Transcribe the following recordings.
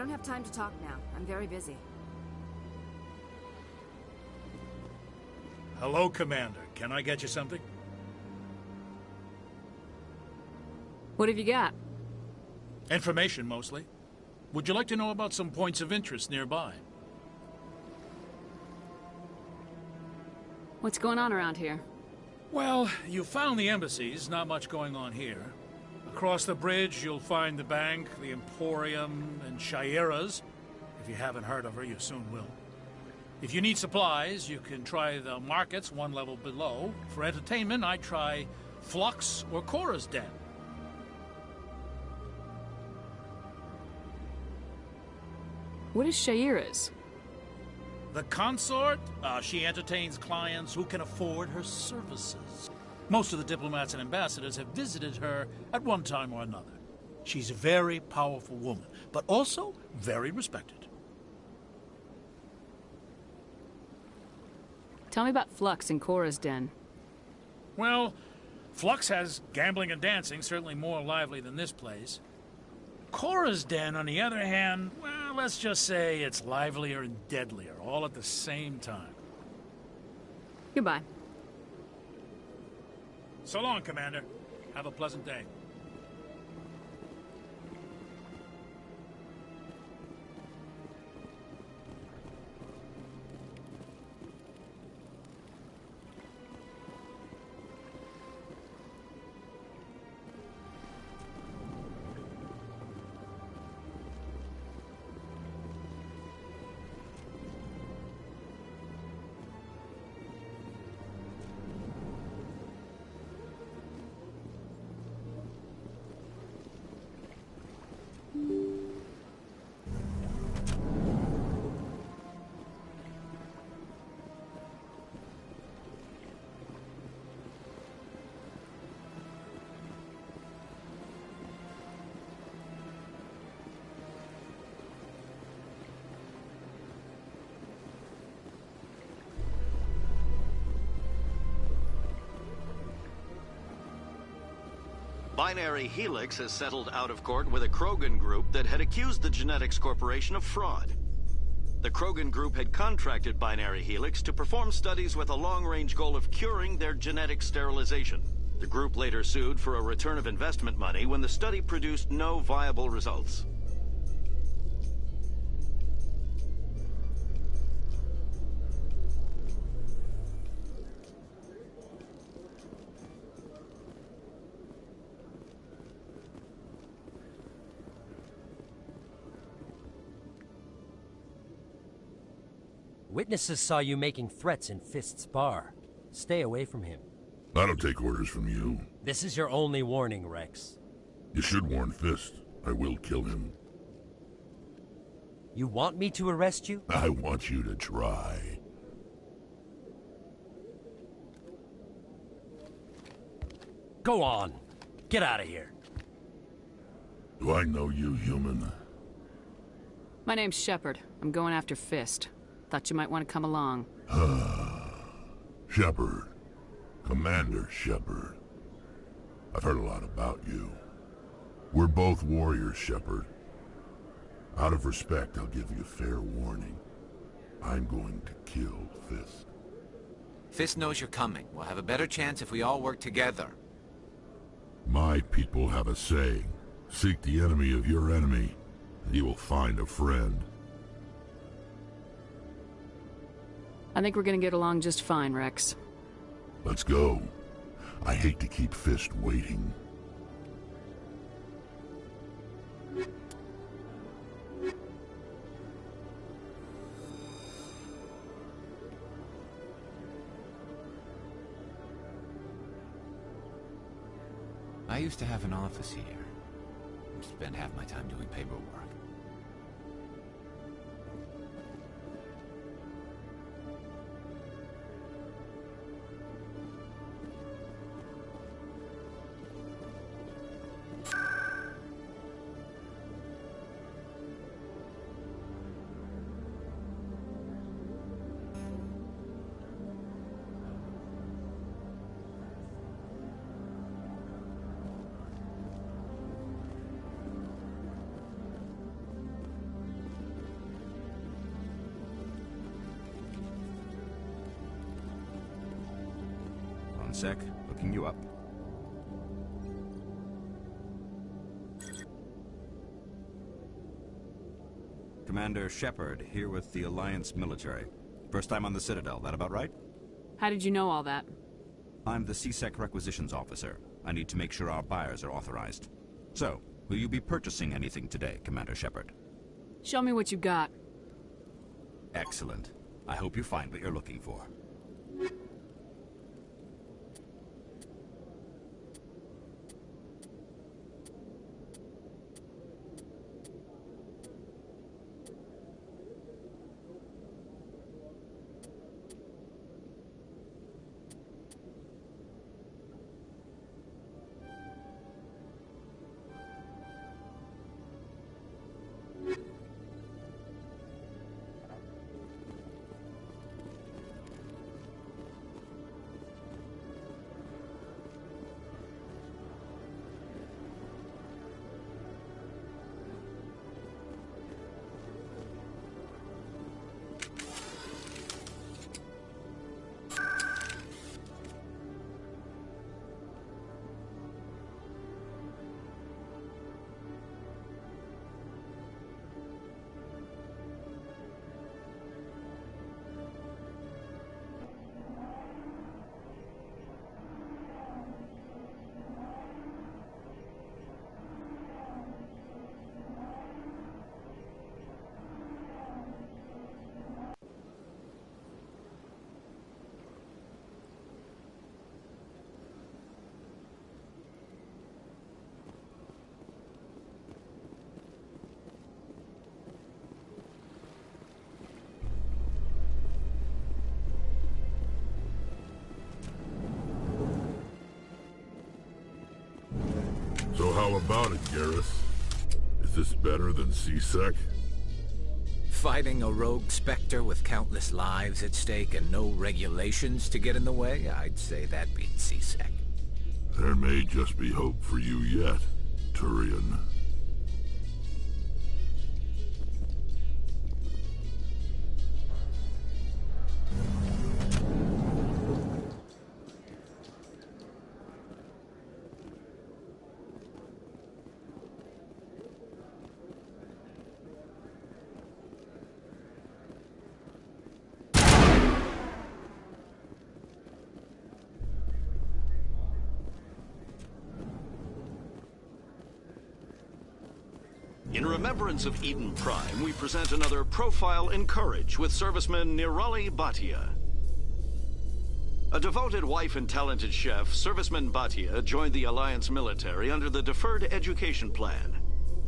don't have time to talk now. I'm very busy. Hello, Commander. Can I get you something? What have you got? Information, mostly. Would you like to know about some points of interest nearby? What's going on around here? Well, you found the embassies. Not much going on here. Across the bridge, you'll find the bank, the Emporium, and Shaira's. If you haven't heard of her, you soon will. If you need supplies, you can try the markets one level below. For entertainment, I'd try Flux or Cora's Den. What is Shaira's? The consort? She entertains clients who can afford her services. Most of the diplomats and ambassadors have visited her at one time or another. She's a very powerful woman, but also very respected. Tell me about Flux and Cora's Den. Well, Flux has gambling and dancing, certainly more lively than this place. Cora's Den, on the other hand, well, let's just say it's livelier and deadlier, all at the same time. Goodbye. So long, Commander. Have a pleasant day. Binary Helix has settled out of court with a Krogan group that had accused the Genetics Corporation of fraud. The Krogan group had contracted Binary Helix to perform studies with a long-range goal of curing their genetic sterilization. The group later sued for a return of investment money when the study produced no viable results. Witnesses saw you making threats in Fist's bar. Stay away from him. I don't take orders from you. This is your only warning, Rex. You should warn Fist. I will kill him. You want me to arrest you? I want you to try. Go on. Get out of here. Do I know you, human? My name's Shepard. I'm going after Fist. Thought you might want to come along. Shepard. Commander Shepard. I've heard a lot about you. We're both warriors, Shepard. Out of respect, I'll give you a fair warning. I'm going to kill Fist. Fist knows you're coming. We'll have a better chance if we all work together. My people have a saying. Seek the enemy of your enemy, and you will find a friend. I think we're gonna get along just fine, Rex. Let's go. I hate to keep Fist waiting. I used to have an office here. Spent half my time doing paperwork. sec. Looking you up. Commander Shepard, here with the Alliance military. First time on the Citadel, that about right? How did you know all that? I'm the CSEC requisitions officer. I need to make sure our buyers are authorized. So, will you be purchasing anything today, Commander Shepard? Show me what you got. Excellent. I hope you find what you're looking for. So how about it, Garrus? Is this better than CSEC? Fighting a rogue Spectre with countless lives at stake and no regulations to get in the way? I'd say that beats CSEC. There may just be hope for you yet, Turian. In remembrance of Eden Prime, we present another Profile in Courage with serviceman Nirali Bhatia. A devoted wife and talented chef, serviceman Bhatia joined the Alliance military under the Deferred Education Plan.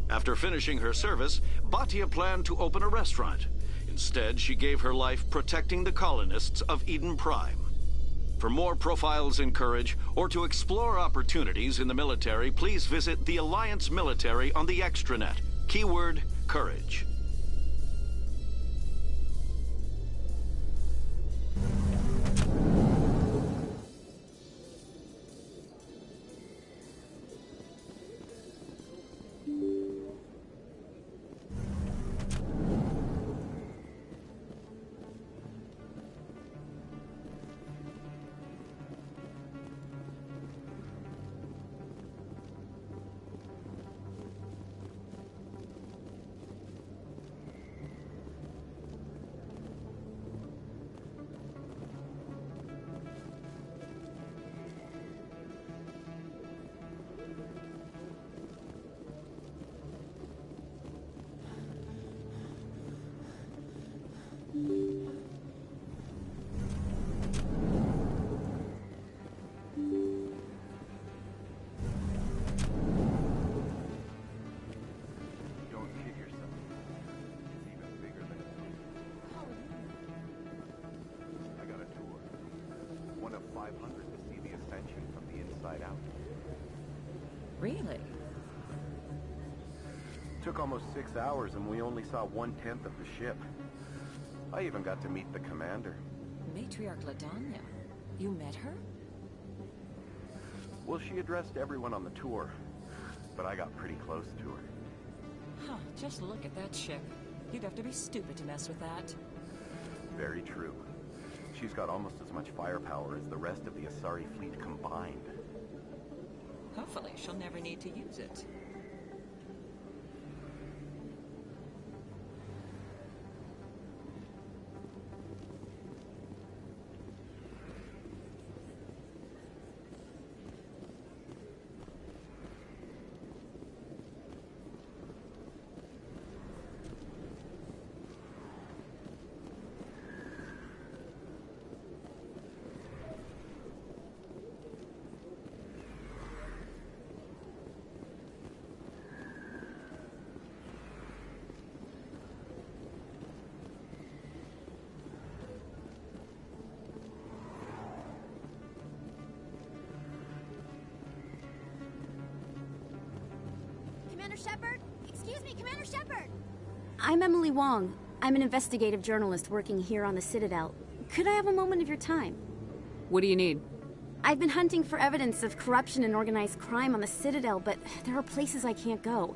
After finishing her service, Bhatia planned to open a restaurant. Instead, she gave her life protecting the colonists of Eden Prime. For more Profiles in Courage, or to explore opportunities in the military, please visit the Alliance military on the extranet. Keyword, Courage. Really? Took almost 6 hours and we only saw 1/10 of the ship. I even got to meet the commander. Matriarch Ladanya. You met her? Well, she addressed everyone on the tour, but I got pretty close to her. Huh, just look at that ship. You'd have to be stupid to mess with that. Very true. She's got almost as much firepower as the rest of the Asari fleet combined. Hopefully, she'll never need to use it. Commander Shepard? Excuse me, Commander Shepard! I'm Emily Wong. I'm an investigative journalist working here on the Citadel. Could I have a moment of your time? What do you need? I've been hunting for evidence of corruption and organized crime on the Citadel, but there are places I can't go.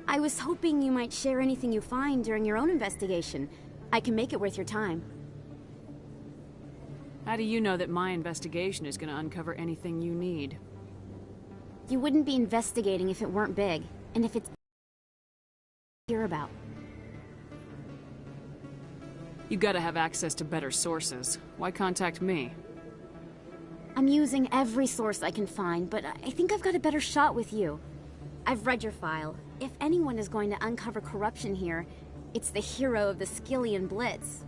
I was hoping you might share anything you find during your own investigation. I can make it worth your time. How do you know that my investigation is going to uncover anything you need? You wouldn't be investigating if it weren't big, and if it's hear about. You gotta have access to better sources. Why contact me? I'm using every source I can find, but I think I've got a better shot with you. I've read your file. If anyone is going to uncover corruption here, it's the hero of the Skillian Blitz.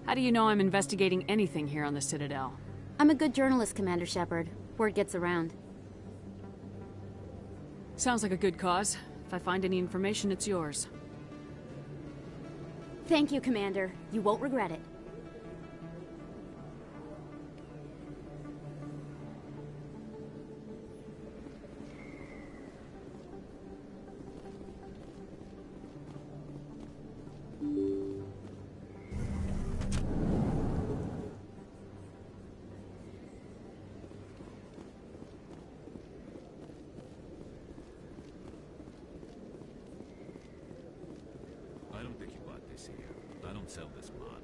How do you know I'm investigating anything here on the Citadel? I'm a good journalist, Commander Shepard. Word gets around. Sounds like a good cause. If I find any information, it's yours. Thank you, Commander. You won't regret it. I don't think you bought this here. I don't sell this model.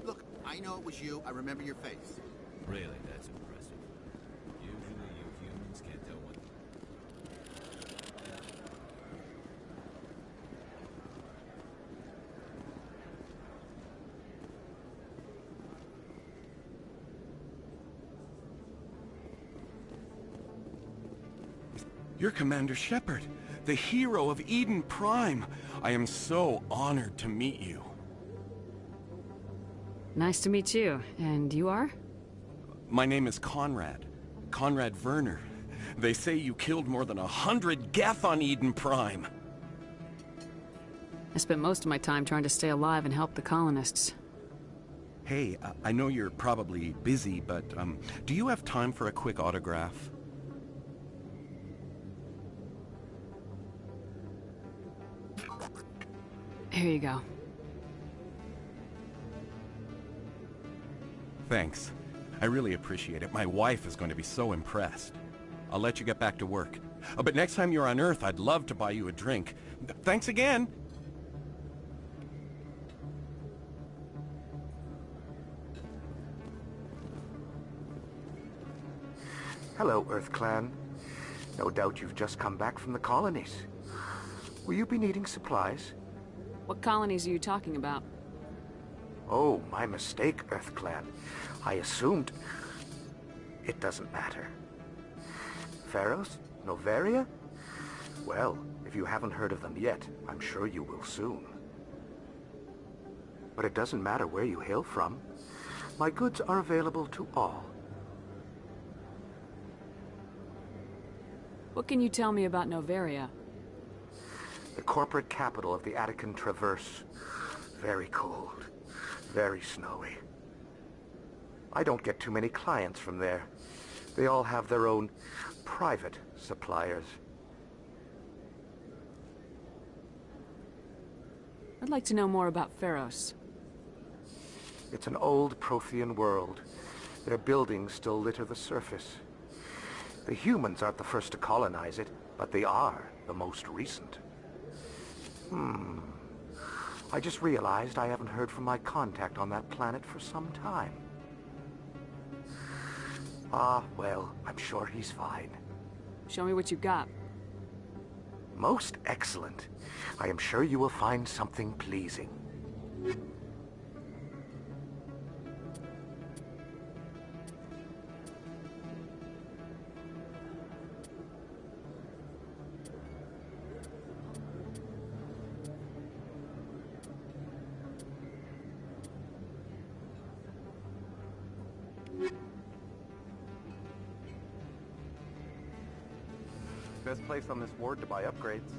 Look, I know it was you. I remember your face. Really, that's impressive. Usually you humans can't tell what... You're Commander Shepard, the hero of Eden Prime. I am so honored to meet you. Nice to meet you. And you are? My name is Conrad. Conrad Werner. They say you killed more than 100 Geth on Eden Prime. I spent most of my time trying to stay alive and help the colonists. Hey, I know you're probably busy, but do you have time for a quick autograph? Here you go. Thanks. I really appreciate it. My wife is going to be so impressed. I'll let you get back to work. But next time you're on Earth, I'd love to buy you a drink. Thanks again! Hello, Earth Clan. No doubt you've just come back from the colonies. Will you be needing supplies? What colonies are you talking about? Oh, my mistake, Earth Clan. I assumed... It doesn't matter. Pharos? Noveria? Well, if you haven't heard of them yet, I'm sure you will soon. But it doesn't matter where you hail from. My goods are available to all. What can you tell me about Noveria? The corporate capital of the Attican Traverse. Very cold. Very snowy. I don't get too many clients from there. They all have their own private suppliers. I'd like to know more about Pharos. It's an old Prothean world. Their buildings still litter the surface. The humans aren't the first to colonize it, but they are the most recent. I just realized I haven't heard from my contact on that planet for some time. Ah, well, I'm sure he's fine. Show me what you got. Most excellent. I am sure you will find something pleasing. Best place on this ward to buy upgrades.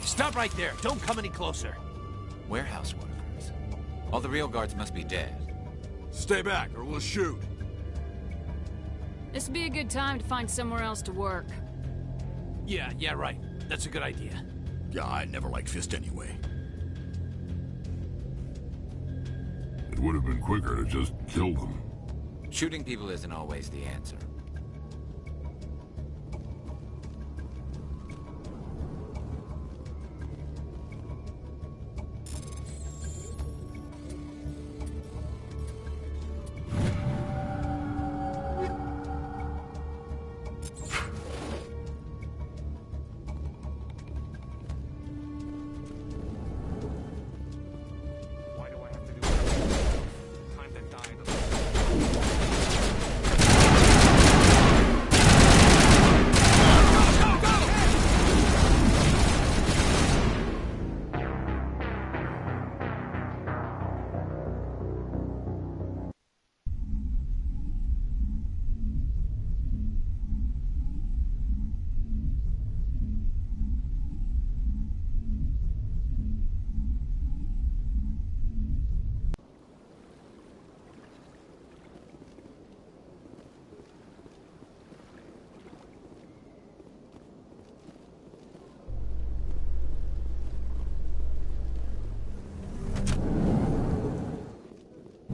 Stop right there. Don't come any closer. Warehouse workers. All the real guards must be dead. Stay back, or we'll shoot. This'd be a good time to find somewhere else to work. Yeah, right. That's a good idea. Yeah, I never liked Fist anyway. It would have been quicker to just kill them. Shooting people isn't always the answer.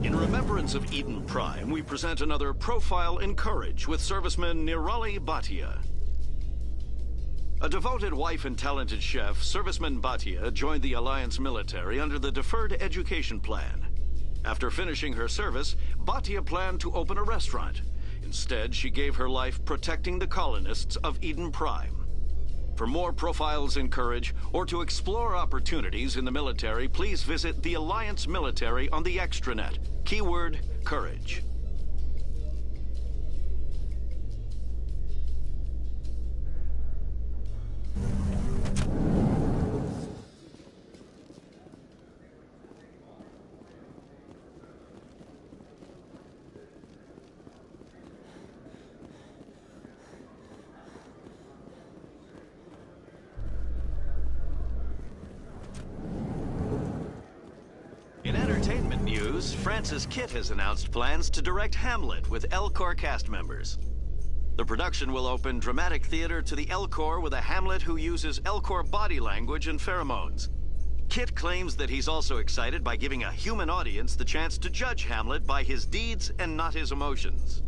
In remembrance of Eden Prime, we present another Profile in Courage with serviceman Nirali Bhatia. A devoted wife and talented chef, Serviceman Bhatia joined the Alliance military under the Deferred Education Plan. After finishing her service, Bhatia planned to open a restaurant. Instead, she gave her life protecting the colonists of Eden Prime. For more Profiles in Courage, or to explore opportunities in the military, please visit the Alliance Military on the extranet. Keyword, Courage. In entertainment news, Francis Kitt has announced plans to direct Hamlet with L-Corps cast members. The production will open dramatic theater to the L-Corps with a Hamlet who uses L-Corps body language and pheromones. Kitt claims that he's also excited by giving a human audience the chance to judge Hamlet by his deeds and not his emotions.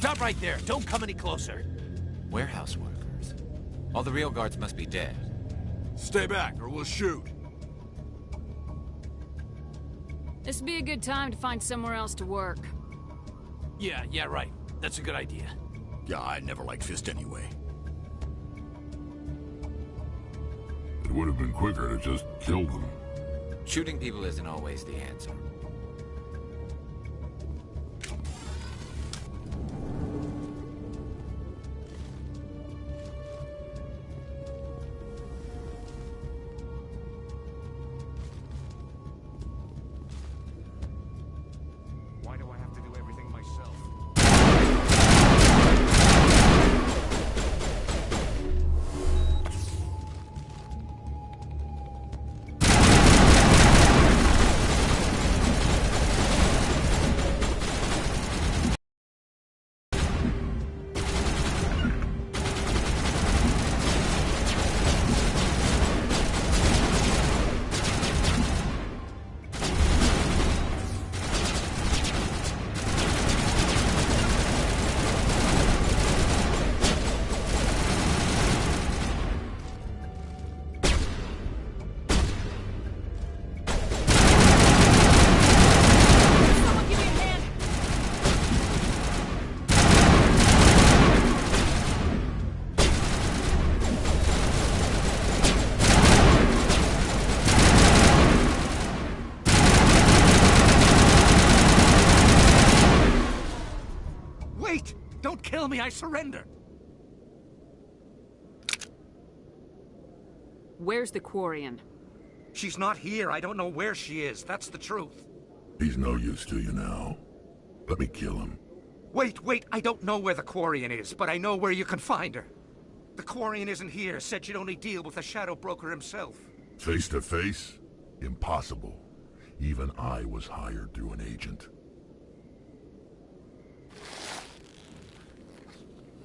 Stop right there. Don't come any closer. Warehouse workers. All the real guards must be dead. Stay back, or we'll shoot. This would be a good time to find somewhere else to work. Yeah, right. That's a good idea. Yeah, I never liked Fist anyway. It would have been quicker to just kill them. Shooting people isn't always the answer. Why do I have to do everything myself? Wait! Don't kill me, I surrender! Where's the Quarian? She's not here. I don't know where she is. That's the truth. He's no use to you now. Let me kill him. Wait, I don't know where the Quarian is, but I know where you can find her. The Quarian isn't here. Said she'd only deal with the Shadow Broker himself. Face to face? Impossible. Even I was hired through an agent.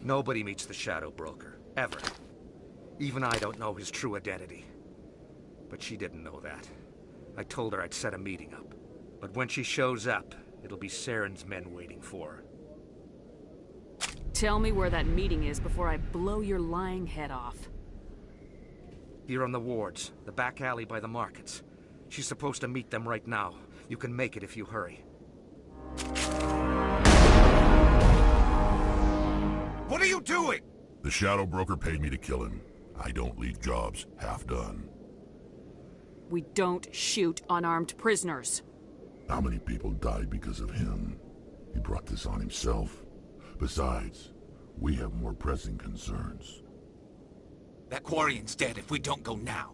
Nobody meets the Shadow Broker. Ever. Even I don't know his true identity. But she didn't know that. I told her I'd set a meeting up. But when she shows up, it'll be Saren's men waiting for her. Tell me where that meeting is before I blow your lying head off. Here on the wards, the back alley by the markets. She's supposed to meet them right now. You can make it if you hurry. What are you doing? The Shadow Broker paid me to kill him. I don't leave jobs half done. We don't shoot unarmed prisoners. How many people died because of him? He brought this on himself. Besides, we have more pressing concerns. That Quarian's dead if we don't go now.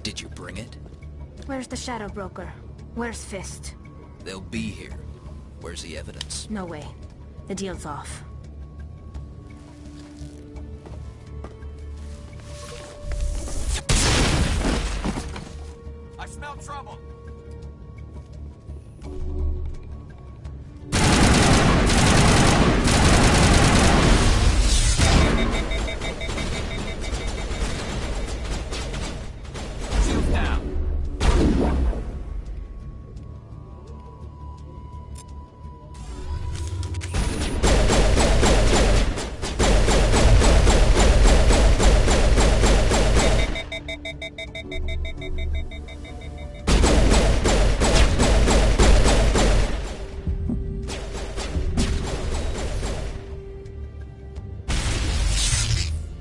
Did you bring it? Where's the Shadow Broker? Where's Fist? They'll be here. Where's the evidence? No way. The deal's off. trouble. Shield down.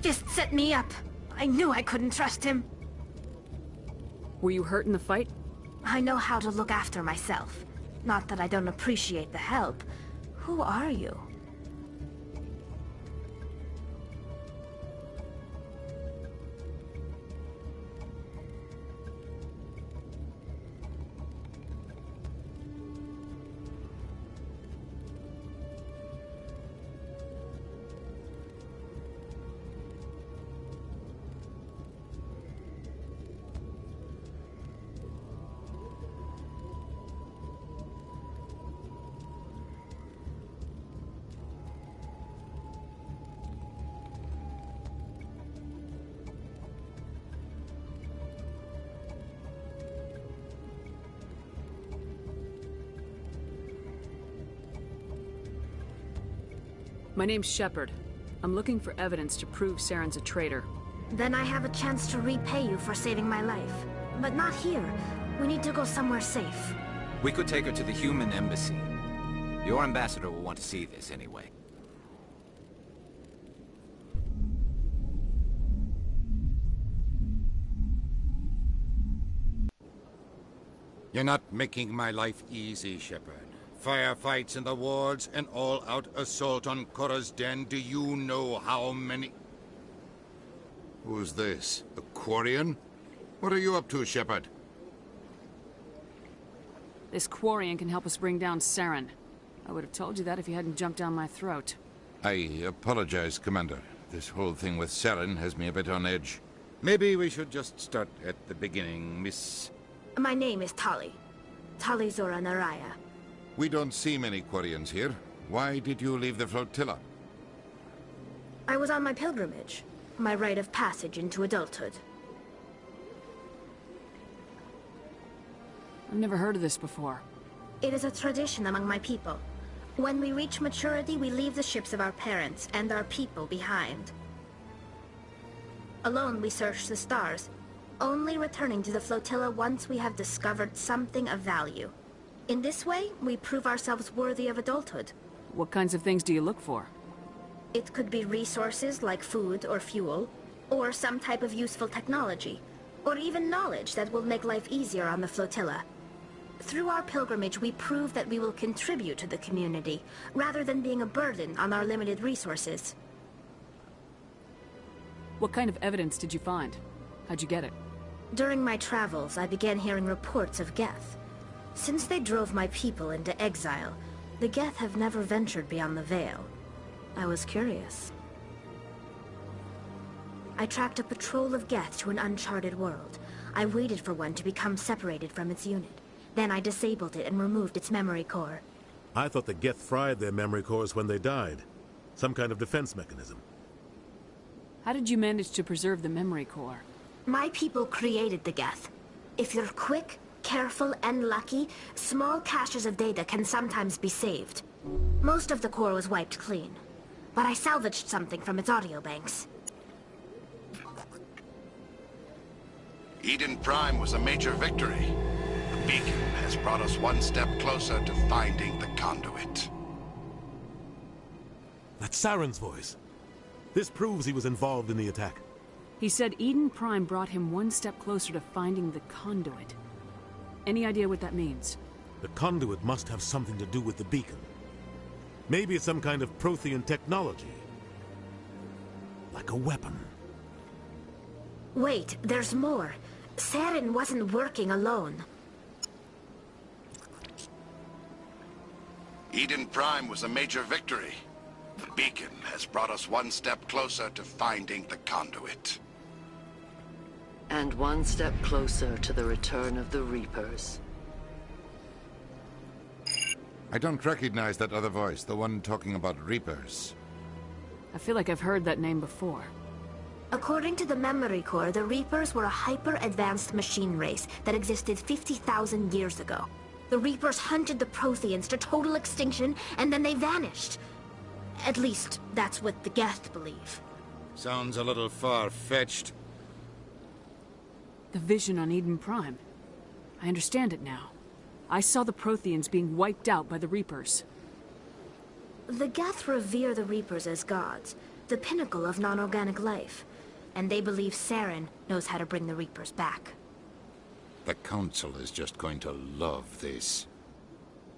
Just set me up. I knew I couldn't trust him. Were you hurt in the fight? I know how to look after myself. Not that I don't appreciate the help. Who are you? My name's Shepard. I'm looking for evidence to prove Saren's a traitor. Then I have a chance to repay you for saving my life. But not here. We need to go somewhere safe. We could take her to the human embassy. Your ambassador will want to see this anyway. You're not making my life easy, Shepard. Firefights in the wards, an all-out assault on Korra's den. Do you know how many... Who's this? A Quarian? What are you up to, Shepard? This Quarian can help us bring down Saren. I would have told you that if you hadn't jumped down my throat. I apologize, Commander. This whole thing with Saren has me a bit on edge. Maybe we should just start at the beginning, Miss... My name is Tali. Tali Zora Naraya. We don't see many Quarians here. Why did you leave the flotilla? I was on my pilgrimage. My rite of passage into adulthood. I've never heard of this before. It is a tradition among my people. When we reach maturity, we leave the ships of our parents and our people behind. Alone, we search the stars, only returning to the flotilla once we have discovered something of value. In this way, we prove ourselves worthy of adulthood. What kinds of things do you look for? It could be resources like food or fuel, or some type of useful technology, or even knowledge that will make life easier on the flotilla. Through our pilgrimage, we prove that we will contribute to the community, rather than being a burden on our limited resources. What kind of evidence did you find? How'd you get it? During my travels, I began hearing reports of Geth. Since they drove my people into exile, the Geth have never ventured beyond the Veil. I was curious. I tracked a patrol of Geth to an uncharted world. I waited for one to become separated from its unit. Then I disabled it and removed its memory core. I thought the Geth fried their memory cores when they died. Some kind of defense mechanism. How did you manage to preserve the memory core? My people created the Geth. If you're quick, careful, and lucky, small caches of data can sometimes be saved. Most of the core was wiped clean, but I salvaged something from its audio banks. Eden Prime was a major victory. The beacon has brought us one step closer to finding the conduit. That's Saren's voice. This proves he was involved in the attack. He said Eden Prime brought him one step closer to finding the conduit. Any idea what that means? The conduit must have something to do with the beacon. Maybe it's some kind of Prothean technology. Like a weapon. Wait, there's more. Saren wasn't working alone. Eden Prime was a major victory. The beacon has brought us one step closer to finding the conduit. And one step closer to the return of the Reapers. I don't recognize that other voice, the one talking about Reapers. I feel like I've heard that name before. According to the Memory Core, the Reapers were a hyper-advanced machine race that existed 50,000 years ago. The Reapers hunted the Protheans to total extinction, and then they vanished. At least, that's what the Geth believe. Sounds a little far-fetched. The vision on Eden Prime. I understand it now. I saw the Protheans being wiped out by the Reapers. The Geth revere the Reapers as gods, the pinnacle of non-organic life. And they believe Saren knows how to bring the Reapers back. The Council is just going to love this.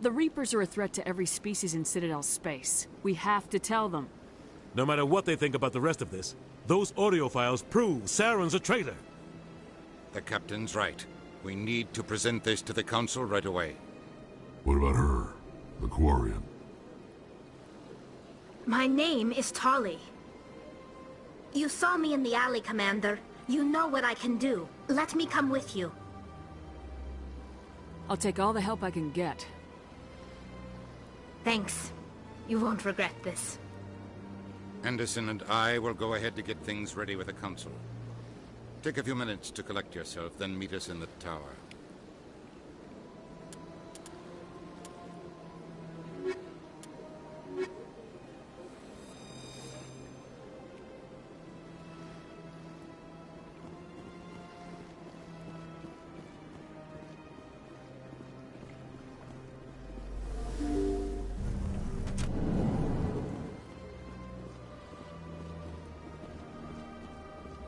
The Reapers are a threat to every species in Citadel space. We have to tell them. No matter what they think about the rest of this, those audio files prove Saren's a traitor. The Captain's right. We need to present this to the Council right away. What about her? The Quarian? My name is Tali. You saw me in the alley, Commander. You know what I can do. Let me come with you. I'll take all the help I can get. Thanks. You won't regret this. Anderson and I will go ahead to get things ready with the Council. Take a few minutes to collect yourself, then meet us in the tower.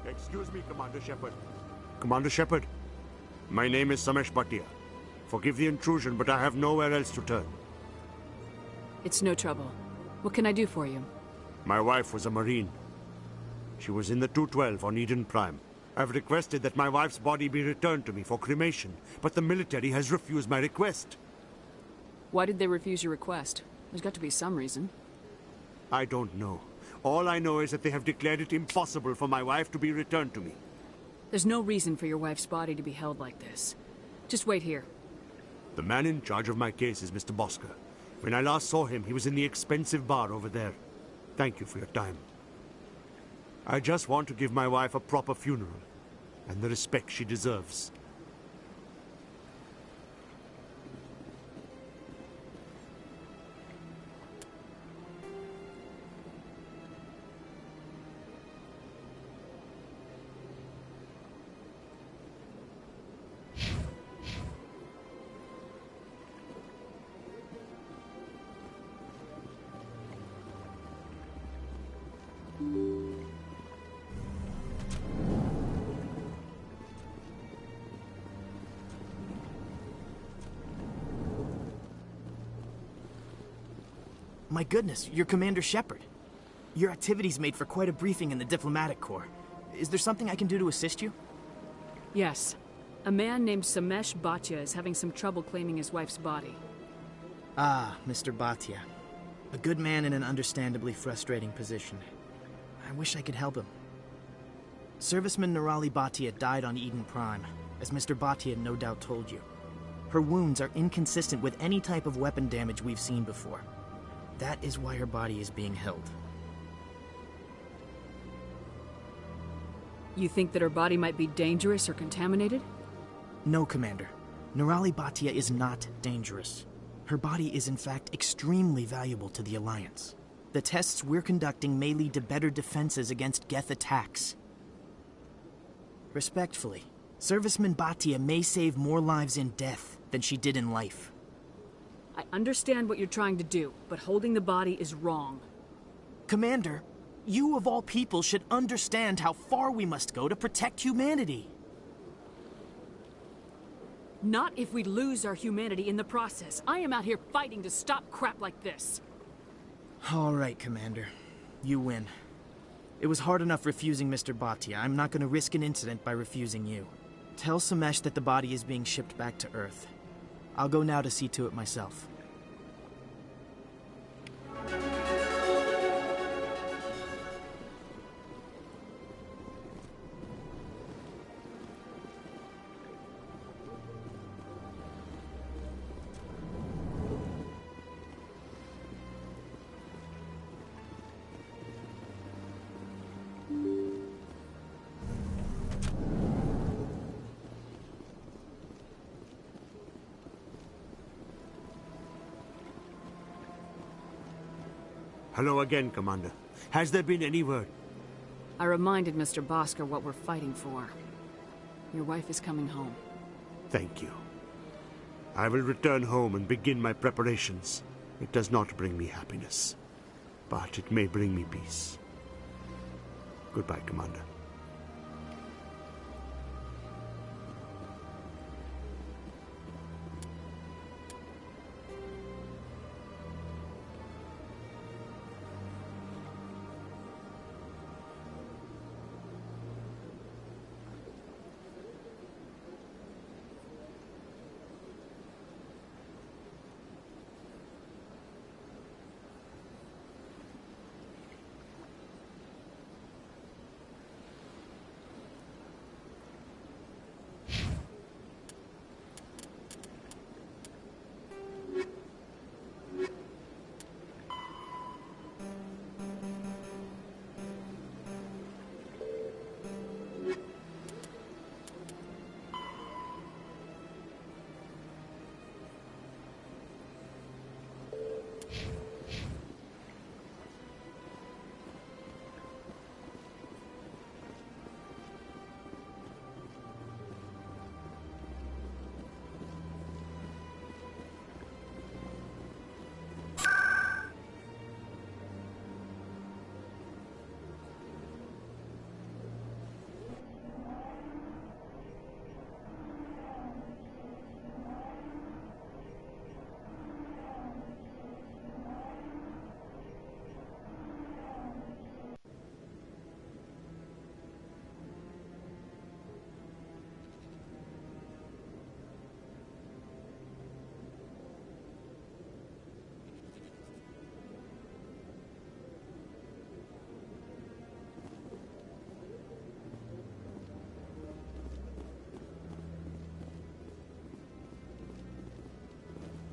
Excuse me, Commander Shepard. Commander Shepard, my name is Samesh Bhatia. Forgive the intrusion, but I have nowhere else to turn. It's no trouble. What can I do for you? My wife was a Marine. She was in the 212 on Eden Prime. I've requested that my wife's body be returned to me for cremation, but the military has refused my request. Why did they refuse your request? There's got to be some reason. I don't know. All I know is that they have declared it impossible for my wife to be returned to me. There's no reason for your wife's body to be held like this. Just wait here. The man in charge of my case is Mr. Bosker. When I last saw him, he was in the expensive bar over there. Thank you for your time. I just want to give my wife a proper funeral, and the respect she deserves. My goodness, you're Commander Shepard. Your activities made for quite a briefing in the Diplomatic Corps. Is there something I can do to assist you? Yes. A man named Samesh Bhatia is having some trouble claiming his wife's body. Ah, Mr. Bhatia. A good man in an understandably frustrating position. I wish I could help him. Serviceman Nirali Bhatia died on Eden Prime, as Mr. Bhatia no doubt told you. Her wounds are inconsistent with any type of weapon damage we've seen before. That is why her body is being held. You think that her body might be dangerous or contaminated? No, Commander. Nirali Bhatia is not dangerous. Her body is in fact extremely valuable to the Alliance. The tests we're conducting may lead to better defenses against Geth attacks. Respectfully, Serviceman Bhatia may save more lives in death than she did in life. I understand what you're trying to do, but holding the body is wrong. Commander, you of all people should understand how far we must go to protect humanity. Not if we lose our humanity in the process. I am out here fighting to stop crap like this. All right, Commander. You win. It was hard enough refusing Mr. Bhatia. I'm not going to risk an incident by refusing you. Tell Samesh that the body is being shipped back to Earth. I'll go now to see to it myself. Hello again, Commander. Has there been any word? I reminded Mr. Bosker what we're fighting for. Your wife is coming home. Thank you. I will return home and begin my preparations. It does not bring me happiness, but it may bring me peace. Goodbye, Commander.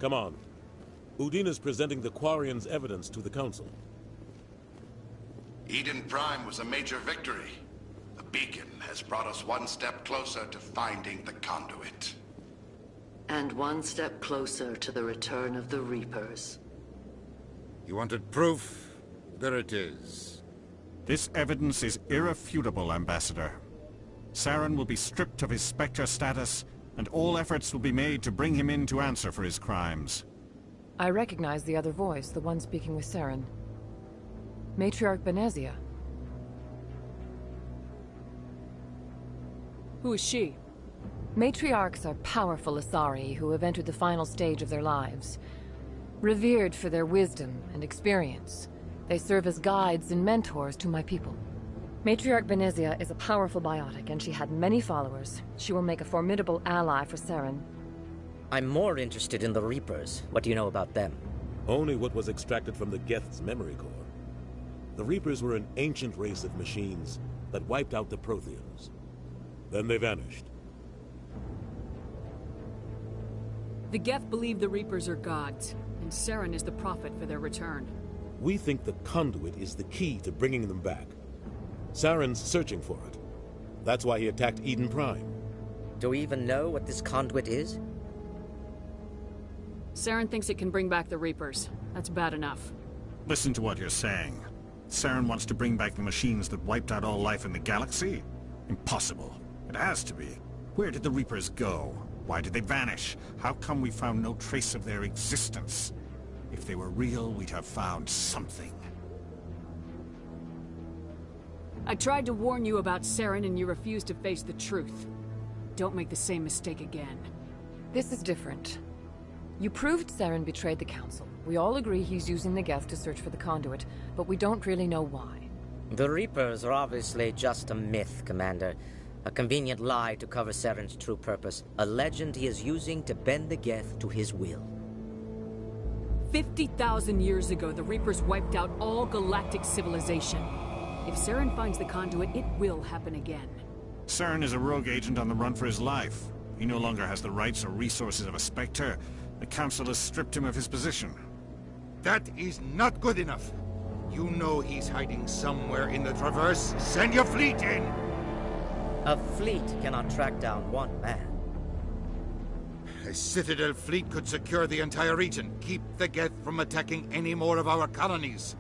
Come on. Udine is presenting the Quarians' evidence to the Council. Eden Prime was a major victory. The beacon has brought us one step closer to finding the conduit. And one step closer to the return of the Reapers. You wanted proof? There it is. This evidence is irrefutable, Ambassador. Saren will be stripped of his Spectre status, and all efforts will be made to bring him in to answer for his crimes. I recognize the other voice, the one speaking with Saren. Matriarch Benezia. Who is she? Matriarchs are powerful Asari who have entered the final stage of their lives. Revered for their wisdom and experience, they serve as guides and mentors to my people. Matriarch Benezia is a powerful biotic, and she had many followers. She will make a formidable ally for Saren. I'm more interested in the Reapers. What do you know about them? Only what was extracted from the Geth's memory core. The Reapers were an ancient race of machines that wiped out the Protheans. Then they vanished. The Geth believe the Reapers are gods, and Saren is the prophet for their return. We think the conduit is the key to bringing them back. Saren's searching for it. That's why he attacked Eden Prime. Do we even know what this conduit is? Saren thinks it can bring back the Reapers. That's bad enough. Listen to what you're saying. Saren wants to bring back the machines that wiped out all life in the galaxy? Impossible. It has to be. Where did the Reapers go? Why did they vanish? How come we found no trace of their existence? If they were real, we'd have found something. I tried to warn you about Saren and you refused to face the truth. Don't make the same mistake again. This is different. You proved Saren betrayed the Council. We all agree he's using the Geth to search for the conduit, but we don't really know why. The Reapers are obviously just a myth, Commander. A convenient lie to cover Saren's true purpose. A legend he is using to bend the Geth to his will. 50,000 years ago, the Reapers wiped out all galactic civilization. If Saren finds the conduit, it will happen again. Saren is a rogue agent on the run for his life. He no longer has the rights or resources of a Spectre. The Council has stripped him of his position. That is not good enough. You know he's hiding somewhere in the Traverse. Send your fleet in! A fleet cannot track down one man. A Citadel fleet could secure the entire region, keep the Geth from attacking any more of our colonies.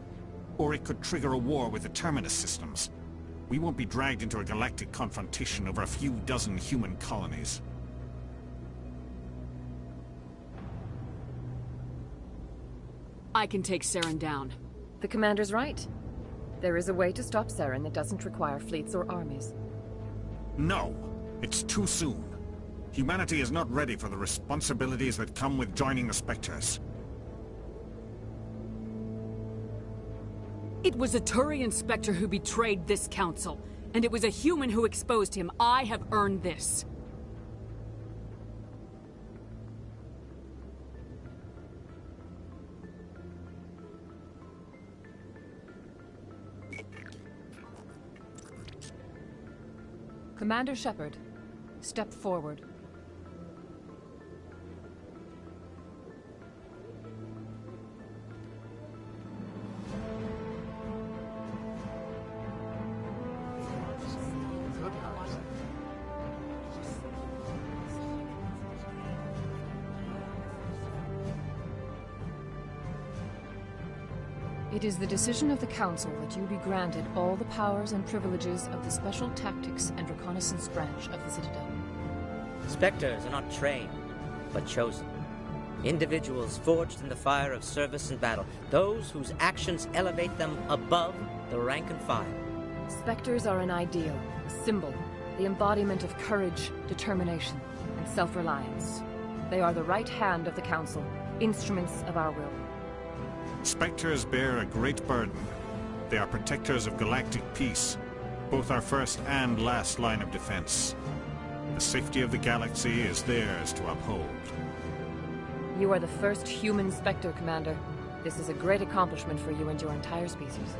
Or it could trigger a war with the Terminus systems. We won't be dragged into a galactic confrontation over a few dozen human colonies. I can take Saren down. The commander's right. There is a way to stop Saren that doesn't require fleets or armies. No! It's too soon. Humanity is not ready for the responsibilities that come with joining the Spectres. It was a Turian Spectre who betrayed this council, and it was a human who exposed him. I have earned this. Commander Shepard, step forward. It is the decision of the Council that you be granted all the powers and privileges of the Special Tactics and Reconnaissance Branch of the Citadel. Spectres are not trained, but chosen. Individuals forged in the fire of service and battle. Those whose actions elevate them above the rank and file. Spectres are an ideal, a symbol, the embodiment of courage, determination, and self-reliance. They are the right hand of the Council, instruments of our will. Spectres bear a great burden. They are protectors of galactic peace, both our first and last line of defense. The safety of the galaxy is theirs to uphold. You are the first human Spectre, Commander. This is a great accomplishment for you and your entire species.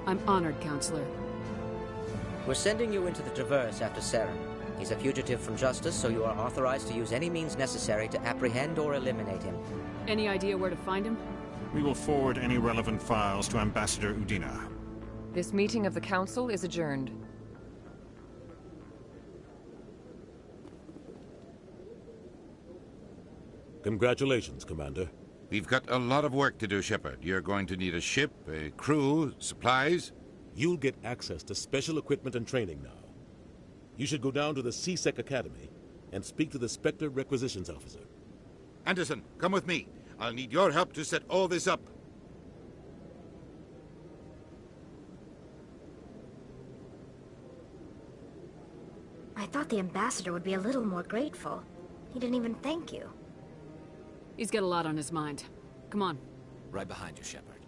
I'm honored, Counselor. We're sending you into the Traverse after Saren. He's a fugitive from justice, so you are authorized to use any means necessary to apprehend or eliminate him. Any idea where to find him? We will forward any relevant files to Ambassador Udina. This meeting of the Council is adjourned. Congratulations, Commander. We've got a lot of work to do, Shepard. You're going to need a ship, a crew, supplies. You'll get access to special equipment and training now. You should go down to the CSEC Academy and speak to the Spectre Requisitions Officer. Anderson, come with me. I'll need your help to set all this up. I thought the ambassador would be a little more grateful. He didn't even thank you. He's got a lot on his mind. Come on. Right behind you, Shepard.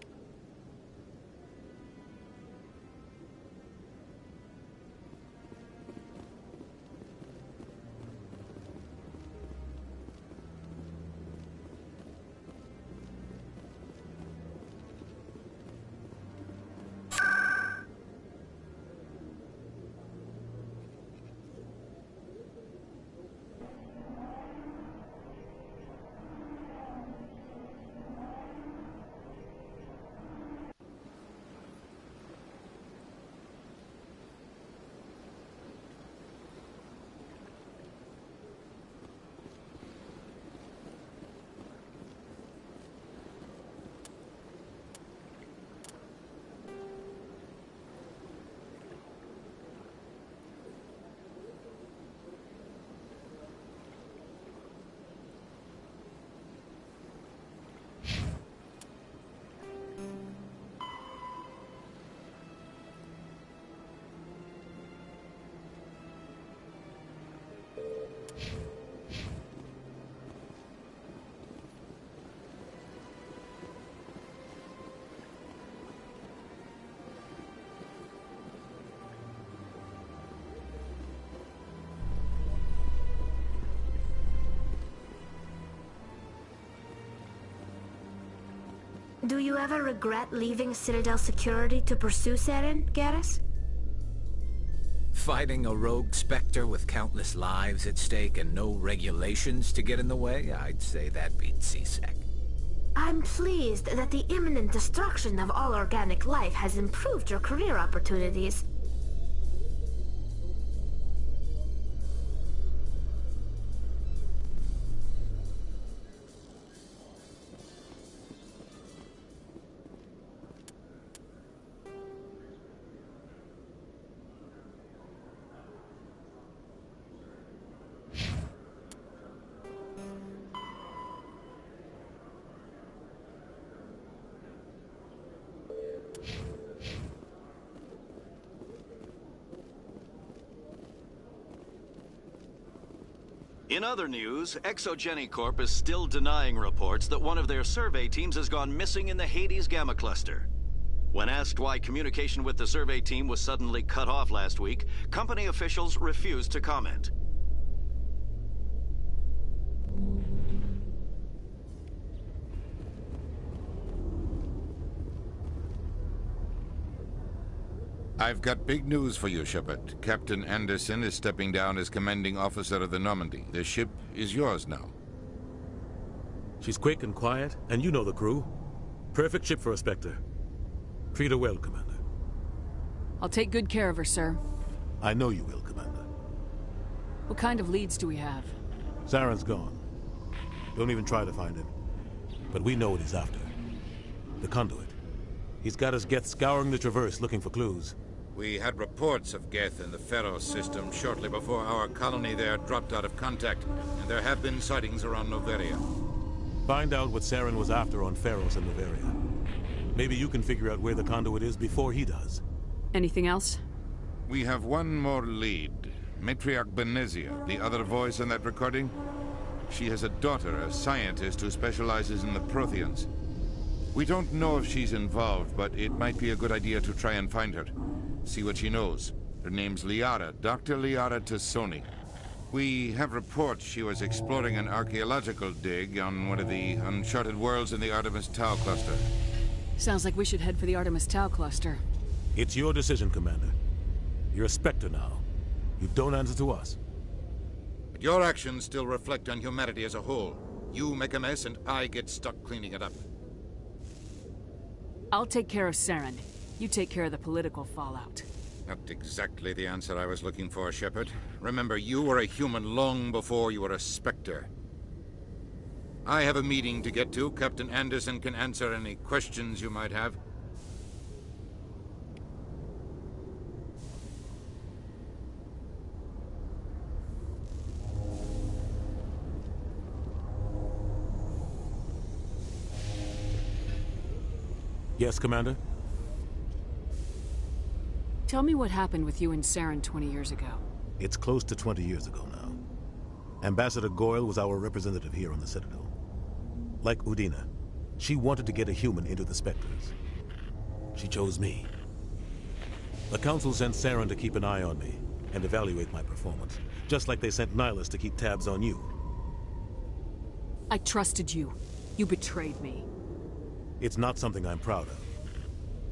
Do you ever regret leaving Citadel security to pursue Saren, Garrus? Fighting a rogue Spectre with countless lives at stake and no regulations to get in the way? I'd say that beats CSEC. I'm pleased that the imminent destruction of all organic life has improved your career opportunities. In other news, Exogeny Corp is still denying reports that one of their survey teams has gone missing in the Hades Gamma Cluster. When asked why communication with the survey team was suddenly cut off last week, company officials refused to comment. I've got big news for you, Shepard. Captain Anderson is stepping down as commanding officer of the Normandy. The ship is yours now. She's quick and quiet, and you know the crew. Perfect ship for a Spectre. Treat her well, Commander. I'll take good care of her, sir. I know you will, Commander. What kind of leads do we have? Saren's gone. Don't even try to find him. But we know what he's after. The conduit. He's got his Geth scouring the Traverse looking for clues. We had reports of Geth in the Pharos system shortly before our colony there dropped out of contact, and there have been sightings around Noveria. Find out what Saren was after on Pharos and Noveria. Maybe you can figure out where the conduit is before he does. Anything else? We have one more lead. Matriarch Benezia, the other voice in that recording. She has a daughter, a scientist who specializes in the Protheans. We don't know if she's involved, but it might be a good idea to try and find her. See what she knows. Her name's Liara, Dr. Liara Tassoni. We have reports she was exploring an archaeological dig on one of the uncharted worlds in the Artemis Tau cluster. Sounds like we should head for the Artemis Tau cluster. It's your decision, Commander. You're a Spectre now. You don't answer to us. But your actions still reflect on humanity as a whole. You make a mess and I get stuck cleaning it up. I'll take care of Saren. You take care of the political fallout. Not exactly the answer I was looking for, Shepard. Remember, you were a human long before you were a Spectre. I have a meeting to get to. Captain Anderson can answer any questions you might have. Yes, Commander? Tell me what happened with you and Saren 20 years ago. It's close to 20 years ago now. Ambassador Goyle was our representative here on the Citadel. Like Udina, she wanted to get a human into the Spectres. She chose me. The Council sent Saren to keep an eye on me and evaluate my performance, just like they sent Nihilus to keep tabs on you. I trusted you. You betrayed me. It's not something I'm proud of.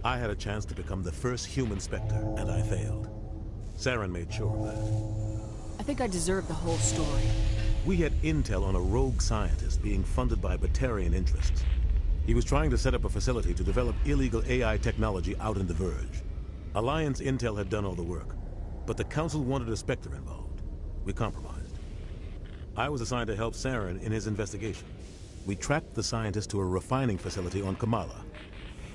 I had a chance to become the first human Spectre, and I failed. Saren made sure of that. I think I deserve the whole story. We had intel on a rogue scientist being funded by Batarian interests. He was trying to set up a facility to develop illegal AI technology out in the Verge. Alliance intel had done all the work, but the Council wanted a Spectre involved. We compromised. I was assigned to help Saren in his investigation. We tracked the scientist to a refining facility on Kamala.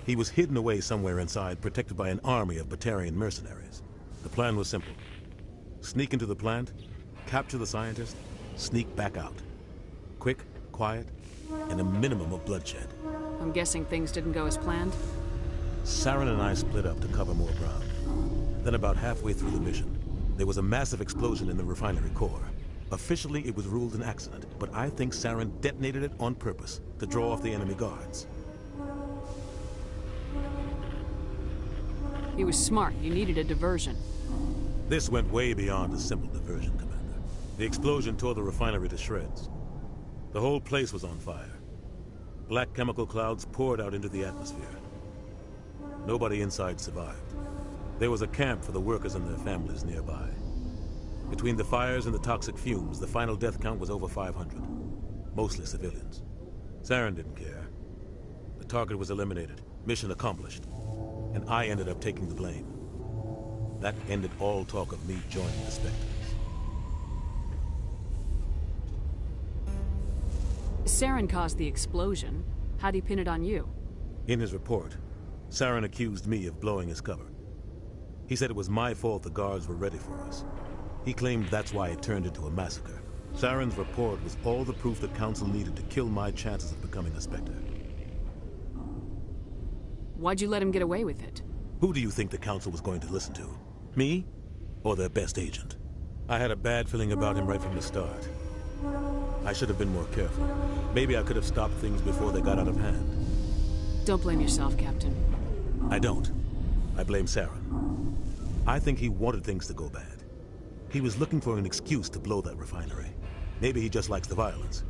He was hidden away somewhere inside, protected by an army of Batarian mercenaries. The plan was simple. Sneak into the plant, capture the scientist, sneak back out. Quick, quiet, and a minimum of bloodshed. I'm guessing things didn't go as planned? Saren and I split up to cover more ground. Then about halfway through the mission, there was a massive explosion in the refinery core. Officially, it was ruled an accident, but I think Saren detonated it on purpose to draw off the enemy guards. He was smart. He needed a diversion. This went way beyond a simple diversion, Commander. The explosion tore the refinery to shreds. The whole place was on fire. Black chemical clouds poured out into the atmosphere. Nobody inside survived. There was a camp for the workers and their families nearby. Between the fires and the toxic fumes, the final death count was over 500. Mostly civilians. Saren didn't care. The target was eliminated. Mission accomplished. And I ended up taking the blame. That ended all talk of me joining the Spectres. Saren caused the explosion. How'd he pin it on you? In his report, Saren accused me of blowing his cover. He said it was my fault the guards were ready for us. He claimed that's why it turned into a massacre. Saren's report was all the proof the Council needed to kill my chances of becoming a Spectre. Why'd you let him get away with it? Who do you think the Council was going to listen to? Me? Or their best agent? I had a bad feeling about him right from the start. I should have been more careful. Maybe I could have stopped things before they got out of hand. Don't blame yourself, Captain. I don't. I blame Saren. I think he wanted things to go bad. He was looking for an excuse to blow that refinery. Maybe he just likes the violence.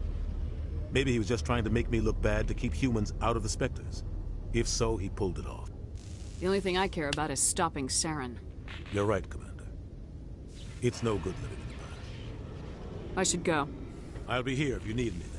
Maybe he was just trying to make me look bad to keep humans out of the Spectres. If so, he pulled it off. The only thing I care about is stopping Saren. You're right, Commander. It's no good living in the past. I should go. I'll be here if you need anything.